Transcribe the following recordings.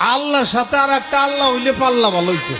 আল্লাহর সাথে আর একটা আল্লাহ হইলে পাল্লা ভালো হইতো।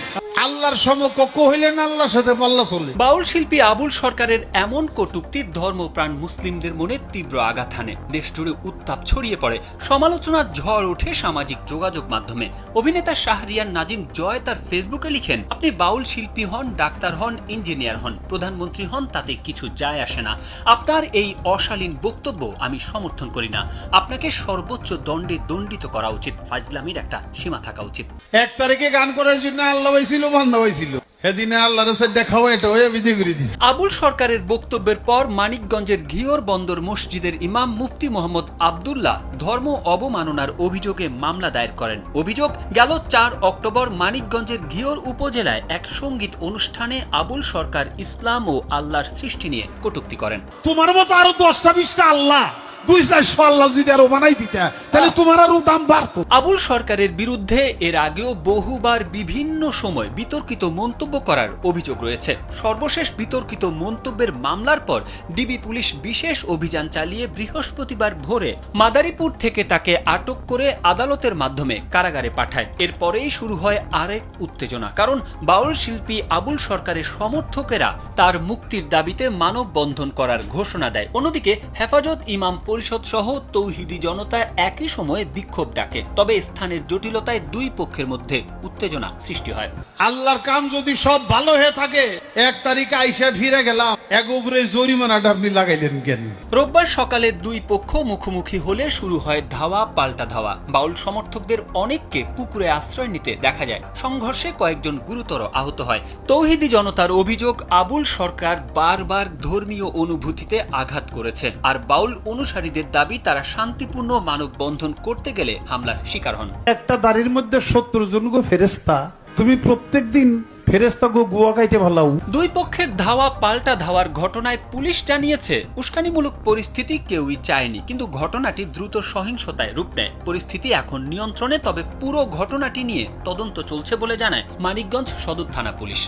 আল্লাহর সমকক্ষ হইলে না আল্লাহর সাথে পাল্লা চলে। বাউল শিল্পী আবুল সরকারের এমন কটূক্তি ধর্মপ্রাণ মুসলিমদের মনে তীব্র আঘাত হানে। দেশ জুড়ে উত্তাপ ছড়িয়ে পড়ে, সমালোচনার ঝড় ওঠে সামাজিক যোগাযোগ মাধ্যমে। অভিনেতা শাহরিয়ার নাজিম জয় তার ফেসবুকে লিখেন, আপনি বাউল শিল্পী হন, ডাক্তার হন, ইঞ্জিনিয়ার হন, প্রধানমন্ত্রী হন, তাতে কিছু যায় আসে না। আপনার এই অশালীন বক্তব্য আমি সমর্থন করি না। আপনাকে সর্বোচ্চ দণ্ডে দণ্ডিত করা উচিত। ফাজলামির একটা সীমা থাকা উচিত। 1 তারিখে গান করার জন্য আল্লাহ হয়েছিল, বান্দা হয়েছিল, সেদিনে আল্লাহর সাথে দেখাও এটা হয়ে বিধি করে দিছে। আবুল সরকারের বক্তব্যের পর মানিকগঞ্জের ঘিওর বন্দর মসজিদের ইমাম মুফতি মোহাম্মদ আব্দুল্লাহ ধর্ম অবমাননার অভিযোগে মামলা দায়ের করেন। অভিযোগ, গেল 4 অক্টোবর মানিকগঞ্জের ঘিওর উপজেলায় এক সঙ্গীত অনুষ্ঠানে আবুল সরকার ইসলাম ও আল্লাহর সৃষ্টি নিয়ে কটূক্তি করেন। তোমার মতো আরো 10টা-20টা আল্লাহ, 200-400 আল্লাহ যদি আরো বানাই দিতা তাহলে তোমার আরো দাম বাড়তো। আবুল সরকারের বিরুদ্ধে এর আগেও বহুবার বিভিন্ন সময় বিতর্কিত মন্তব্য করার অভিযোগ রয়েছে। সর্বশেষ বিতর্কিত মন্তব্যের মামলার পর ডিবি পুলিশ বিশেষ অভিযান চালিয়ে বৃহস্পতিবার ভোরে মাদারীপুর থেকে তাকে আটক করে আদালতের মাধ্যমে কারাগারে পাঠায়। এরপরেই শুরু হয় আরেক উত্তেজনা, কারণ বাউল শিল্পী আবুল সরকারের সমর্থকেরা তার মুক্তির দাবিতে মানববন্ধন করার ঘোষণা দেয়। অন্যদিকে হেফাজত ইমাম পরিষদ সহ তৌহিদি জনতা একই সময়ে বিক্ষোভ ডাকে। তবে স্থানের জটিলতায় দুই পক্ষের মধ্যে উত্তেজনা সৃষ্টি হয়। আল্লাহর কাম যদি সব ভালো হয়ে থাকে, 1 তারিখে আইসা ফিরে গেলাম, এক উপরে জরিমানাটা আপনি লাগাইলেন কেন? রোববার সকালে দুই পক্ষ মুখোমুখি হলে শুরু হয় ধাওয়া পাল্টা ধাওয়া। বাউল সমর্থকদের অনেককে পুকুরে আশ্রয় নিতে দেখা যায়। সংঘর্ষে কয়েকজন গুরুতর আহত হয়। তৌহিদি জনতার অভিযোগ, আবুল সরকার বারবার ধর্মীয় অনুভূতিতে আঘাত করেছে, আর বাউল অনুসারীদের দাবি তারা শান্তিপূর্ণ মানববন্ধন করতে গেলে হামলার শিকার হন। একটা দাড়ির মধ্যে 70 জন গো ফেরেশতা, তুমি প্রত্যেকদিন ফেরেশতা গো গুয়া কাইতে ভালাও। দুই পক্ষের ধাওয়া পাল্টা ধাওয়ার ঘটনায় পুলিশ জানিয়েছে, উস্কানিমূলক পরিস্থিতি কেউই চায়নি, কিন্তু ঘটনাটি দ্রুত সহিংসতায় রূপ নেয়। পরিস্থিতি এখন নিয়ন্ত্রণে, তবে পুরো ঘটনাটি নিয়ে তদন্ত চলছে বলে জানায় মানিকগঞ্জ সদর থানা পুলিশ।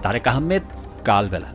তারেক আহমেদ, কালবেলা।